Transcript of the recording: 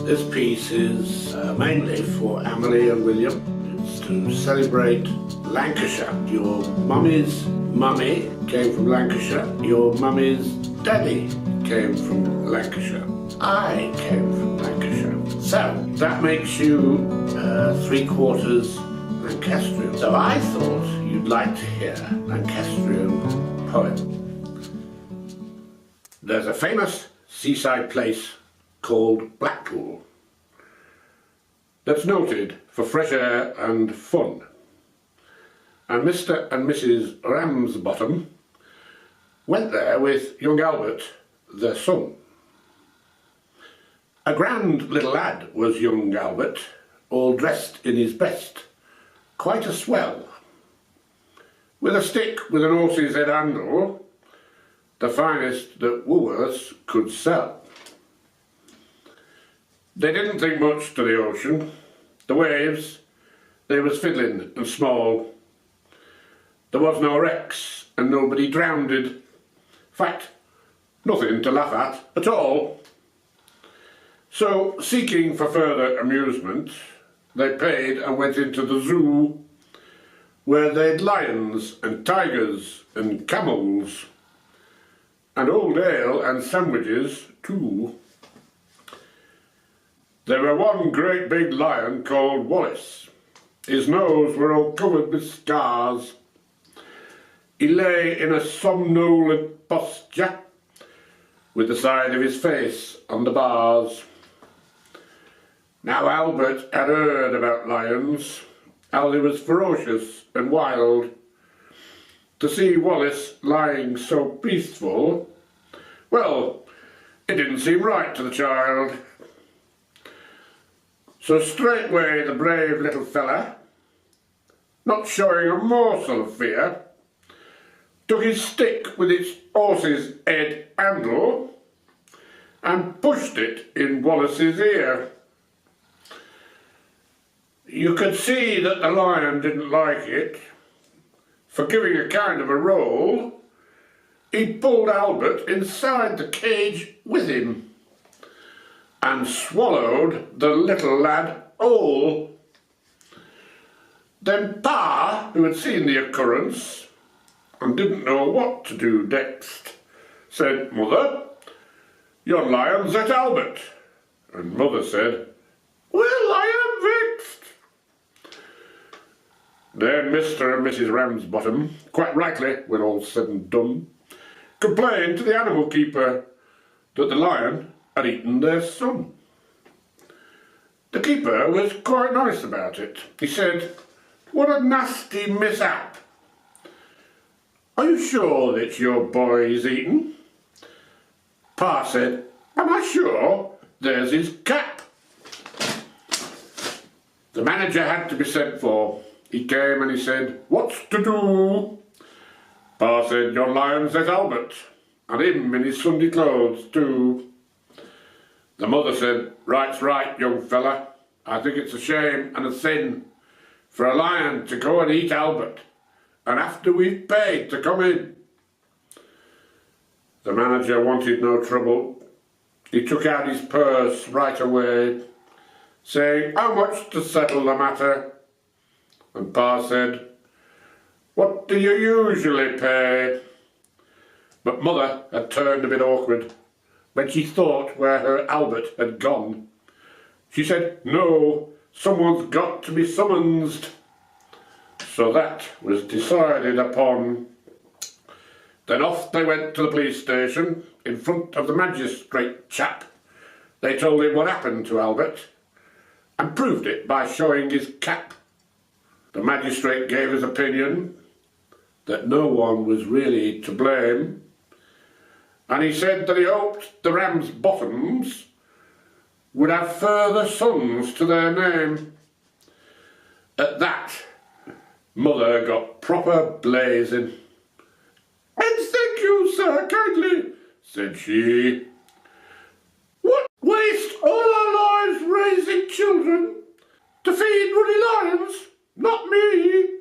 This piece is mainly for Emily and William. It's to celebrate Lancashire. Your mummy's mummy came from Lancashire. Your mummy's daddy came from Lancashire. I came from Lancashire. So that makes you 3/4 Lancastrian. So I thought you'd like to hear Lancastrian poem. There's a famous seaside place called Blackpool that's noted for fresh air and fun. And Mr. and Mrs. Ramsbottom went there with young Albert, their son. A grand little lad was young Albert, all dressed in his best, quite a swell, with a stick with an horse's head handle, the finest that Woolworths could sell. They didn't think much to the ocean. The waves, they was fiddling and small. There was no wrecks and nobody drowned. Fact, nothing to laugh at all. So, seeking for further amusement, they paid and went into the zoo, where they'd lions and tigers and camels, and old ale and sandwiches too. There were one great big lion called Wallace. His nose were all covered with scars. He lay in a somnolent posture, with the side of his face on the bars. Now Albert had heard about lions, how they was ferocious and wild. To see Wallace lying so peaceful, well, it didn't seem right to the child. So straightway the brave little fella, not showing a morsel of fear, took his stick with its horse's head handle and pushed it in Wallace's ear. You could see that the lion didn't like it. For giving a kind of a roll, he pulled Albert inside the cage with him and swallowed the little lad whole. Then Pa, who had seen the occurrence and didn't know what to do next, said, "Mother, your lion's at Albert." And Mother said, "Well, I am vexed." Then Mr. and Mrs. Ramsbottom, quite rightly, when all's said and done, complained to the animal keeper that the lion had eaten their son. The keeper was quite nice about it. He said, "What a nasty mishap. Are you sure that your boy is eaten?" Pa said, "Am I sure? There's his cap." The manager had to be sent for. He came and he said, "What's to do?" Pa said, "Your lion's at Albert, and him in his Sunday clothes too." The mother said, "Right's right, young fella. I think it's a shame and a sin for a lion to go and eat Albert, and after we've paid to come in." The manager wanted no trouble. He took out his purse right away, saying, "How much to settle the matter?" And Pa said, "What do you usually pay?" But Mother had turned a bit awkward when she thought where her Albert had gone. She said, "No, someone's got to be summonsed." So that was decided upon. Then off they went to the police station. In front of the magistrate chap, they told him what happened to Albert and proved it by showing his cap. The magistrate gave his opinion that no one was really to blame, and he said that he hoped the Ramsbottoms would have further sons to their name. At that, Mother got proper blazing. "And thank you, sir, kindly," said she. "What waste all our lives raising children to feed ruddy lions? Not me."